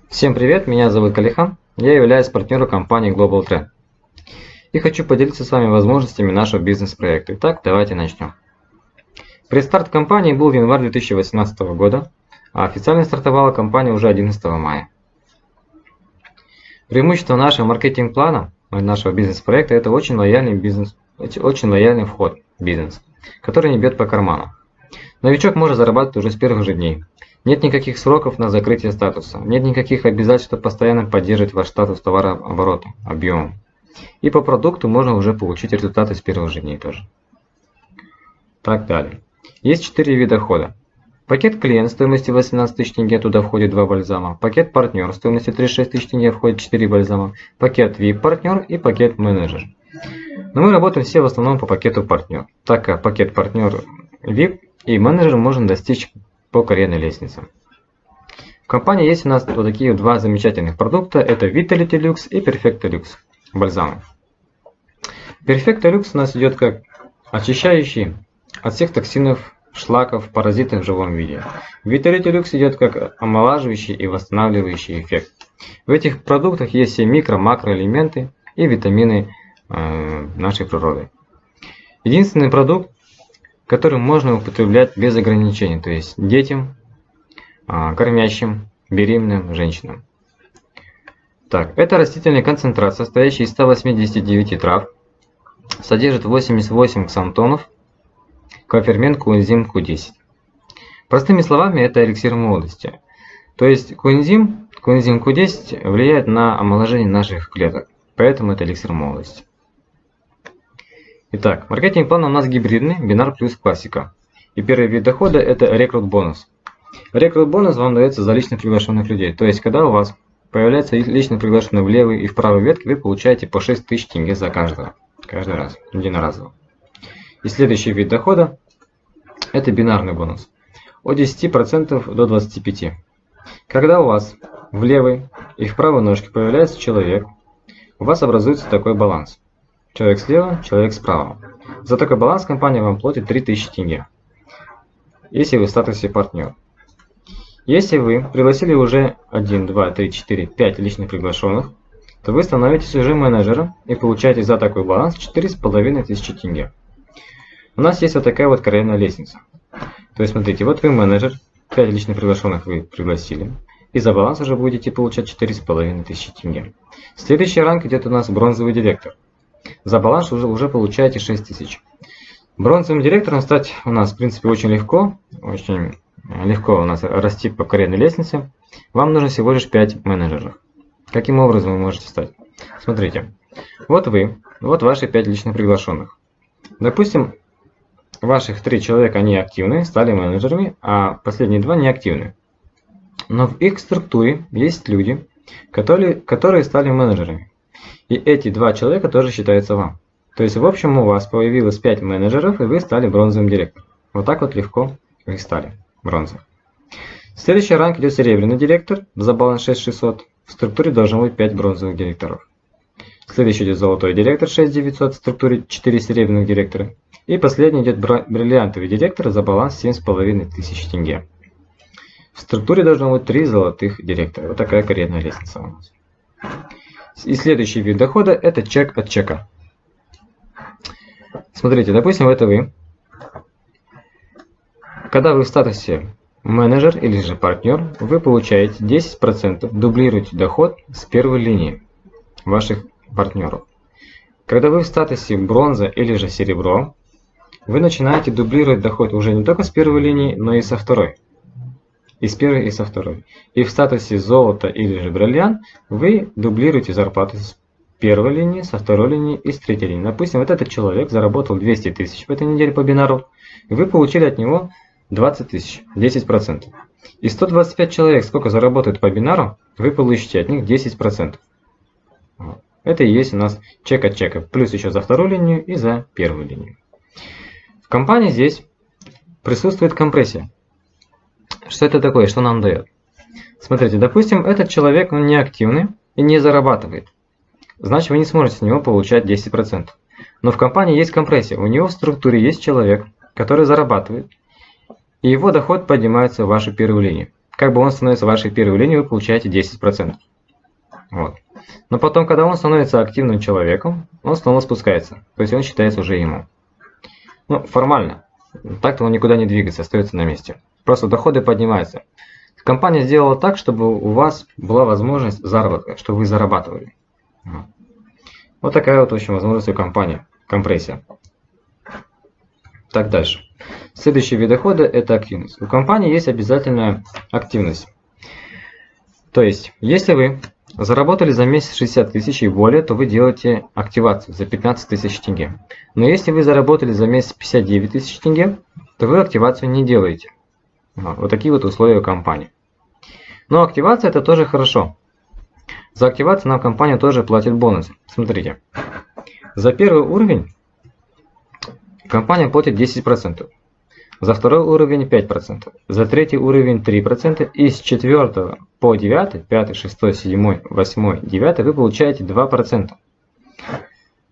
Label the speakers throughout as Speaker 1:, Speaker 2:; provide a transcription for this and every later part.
Speaker 1: Всем привет, меня зовут Калихан, я являюсь партнером компании Global Trend и хочу поделиться с вами возможностями нашего бизнес-проекта. Итак, давайте начнем. Предстарт компании был в январе 2018 года, а официально стартовала компания уже 11 мая. Преимущество нашего маркетинг-плана, нашего бизнес-проекта – это очень лояльный вход в бизнес, который не бьет по карману. Новичок может зарабатывать уже с первых же дней. Нет никаких сроков на закрытие статуса, нет никаких обязательств, чтобы постоянно поддерживать ваш статус товарооборота, объемом. И по продукту можно уже получить результаты с первых же дней тоже. Так далее. Есть 4 вида хода. Пакет клиент стоимостью 18 тысяч тенге, туда входит 2 бальзама. Пакет партнер стоимостью 36 тысяч тенге, входит 4 бальзама. Пакет VIP партнер и пакет менеджер. Но мы работаем все в основном по пакету партнер, так как пакет партнер VIP и менеджер можно достичь по карьерной лестнице. В компании есть у нас вот такие два замечательных продукта. Это Vitality Lux и Perfecto Lux бальзамы. Perfecto Lux у нас идет как очищающий от всех токсинов, шлаков, паразитов в живом виде. Vitality Lux идет как омолаживающий и восстанавливающий эффект. В этих продуктах есть все микро-макроэлементы и витамины нашей природы. Единственный продукт, который можно употреблять без ограничений, то есть детям, кормящим, беременным женщинам. Так, это растительный концентрат, состоящий из 189 трав, содержит 88 ксантонов, кофермент коэнзим Q10. Простыми словами, это эликсир молодости. То есть коэнзим Q10 влияет на омоложение наших клеток, поэтому это эликсир молодости. Итак, маркетинг-план у нас гибридный, бинар плюс классика. И первый вид дохода – это рекрут-бонус. Рекрут-бонус вам дается за лично приглашенных людей. То есть, когда у вас появляется лично приглашенный в левой и в правой ветке, вы получаете по 6 тысяч тенге за каждого. Каждый раз, единоразово. И следующий вид дохода – это бинарный бонус. От 10% до 25%. Когда у вас в левой и в правой ножке появляется человек, у вас образуется такой баланс. Человек слева, человек справа. За такой баланс компания вам платит 3000 тенге, если вы в статусе партнер. Если вы пригласили уже 1, 2, 3, 4, 5 личных приглашенных, то вы становитесь уже менеджером и получаете за такой баланс 4500 тенге. У нас есть вот такая вот карьерная лестница. То есть смотрите, вот вы менеджер, 5 личных приглашенных вы пригласили, и за баланс уже будете получать 4500 тенге. Следующий ранг идет у нас бронзовый директор. За баланс уже получаете 6000. Бронзовым директором стать у нас в принципе очень легко у нас расти по карьерной лестнице. Вам нужно всего лишь 5 менеджеров. Каким образом вы можете стать? Смотрите, вот вы, вот ваши 5 личных приглашенных. Допустим, ваших 3 человека, они активны, стали менеджерами, а последние 2 неактивны. Но в их структуре есть люди, которые стали менеджерами. И эти 2 человека тоже считаются вам. То есть в общем у вас появилось 5 менеджеров, и вы стали бронзовым директором. Вот так вот легко вы стали бронзовым. Следующий ранг идет серебряный директор, за баланс 6600. В структуре должно быть 5 бронзовых директоров. Следующий идет золотой директор 6900, в структуре 4 серебряных директора. И последний идет бриллиантовый директор за баланс 7500 тенге. В структуре должно быть 3 золотых директора. Вот такая карьерная лестница у нас. И следующий вид дохода – это чек от чека. Смотрите, допустим, это вы. Когда вы в статусе менеджер или же партнер, вы получаете 10%, дублируете доход с первой линии ваших партнеров. Когда вы в статусе бронза или же серебро, вы начинаете дублировать доход уже не только с первой линии, но и со второй. И с первой, и со второй. И в статусе золото или же бриллиант вы дублируете зарплату с первой линии, со второй линии и с третьей линии. Допустим, вот этот человек заработал 200 тысяч в этой неделе по бинару, и вы получили от него 20 тысяч, 10%. И 125 человек, сколько заработают по бинару, вы получите от них 10%. Это и есть у нас чек от чека, плюс еще за вторую линию и за первую линию. В компании здесь присутствует компрессия. Что это такое, что нам дает? Смотрите, допустим, этот человек, он неактивный и не зарабатывает. Значит, вы не сможете с него получать 10%. Но в компании есть компрессия. У него в структуре есть человек, который зарабатывает, и его доход поднимается в вашу первую линию. как бы он становится вашей первой линией, вы получаете 10%. Вот. Но потом, когда он становится активным человеком, он снова спускается. То есть он считается уже ему. Ну, формально. Так-то он никуда не двигается, остается на месте. Просто доходы поднимаются. Компания сделала так, чтобы у вас была возможность заработка, чтобы вы зарабатывали. Вот такая вот, в общем, возможность у компании. Компрессия. Так, дальше. Следующий вид дохода – это активность. У компании есть обязательная активность. То есть, если вы заработали за месяц 60 тысяч и более, то вы делаете активацию за 15 тысяч тенге. Но если вы заработали за месяц 59 тысяч тенге, то вы активацию не делаете. Вот такие вот условия у компании. Но активация – это тоже хорошо. За активацию нам компания тоже платит бонусы. Смотрите. За первый уровень компания платит 10%. За второй уровень 5%. За третий уровень 3%. И с 4 по 9, 5, 6, 7, 8, 9 вы получаете 2%.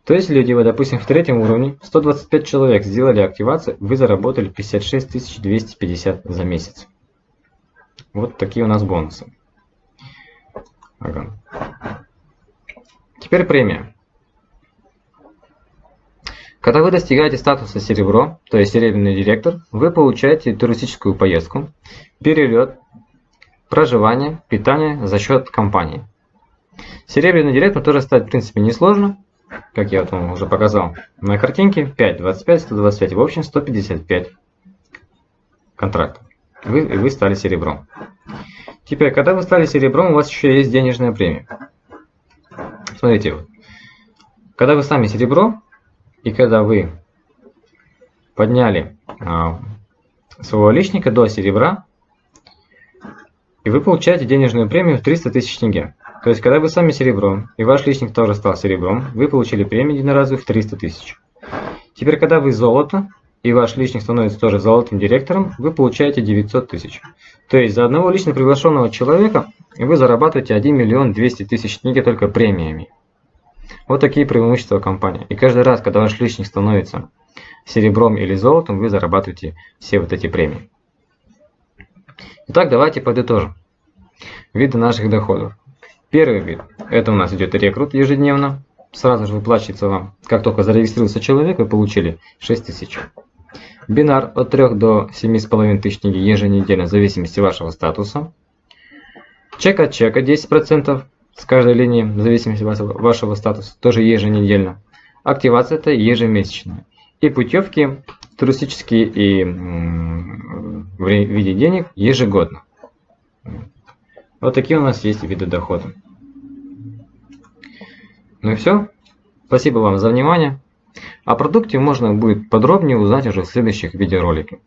Speaker 1: То есть люди, вы, допустим, в третьем уровне 125 человек сделали активацию, вы заработали 56 250 за месяц. Вот такие у нас бонусы. Ага. Теперь премия. Когда вы достигаете статуса серебро, то есть серебряный директор, вы получаете туристическую поездку, перелет, проживание, питание за счет компании. Серебряный директор тоже стать в принципе несложно, как я вам уже показал на картинке, 5, 25, 125, в общем 155 контрактов. Вы стали серебром. Теперь, когда вы стали серебром, у вас еще есть денежная премия. Смотрите, вот. Когда вы сами серебро, и когда вы подняли своего личника до серебра, и вы получаете денежную премию в 300 тысяч тенге. То есть, когда вы сами серебро, и ваш личник тоже стал серебром, вы получили премию единоразовую в 300 тысяч. Теперь, когда вы золото, и ваш личник становится тоже золотым директором, вы получаете 900 тысяч. То есть, за одного лично приглашенного человека вы зарабатываете 1 200 000 тенге только премиями. Вот такие преимущества компании. И каждый раз, когда ваш личник становится серебром или золотом, вы зарабатываете все вот эти премии. Итак, давайте подытожим. Виды наших доходов. Первый вид. Это у нас идет рекрут ежедневно. Сразу же выплачивается вам. Как только зарегистрировался человек, вы получили 6000. Бинар от 3 до 7,5 тысяч тенге еженедельно, в зависимости от вашего статуса. Чек от чека 10%. С каждой линии, в зависимости от вашего статуса, тоже еженедельно. Активация это ежемесячная. И путевки туристические и в виде денег ежегодно. Вот такие у нас есть виды дохода. Ну и все. Спасибо вам за внимание. О продукте можно будет подробнее узнать уже в следующих видеороликах.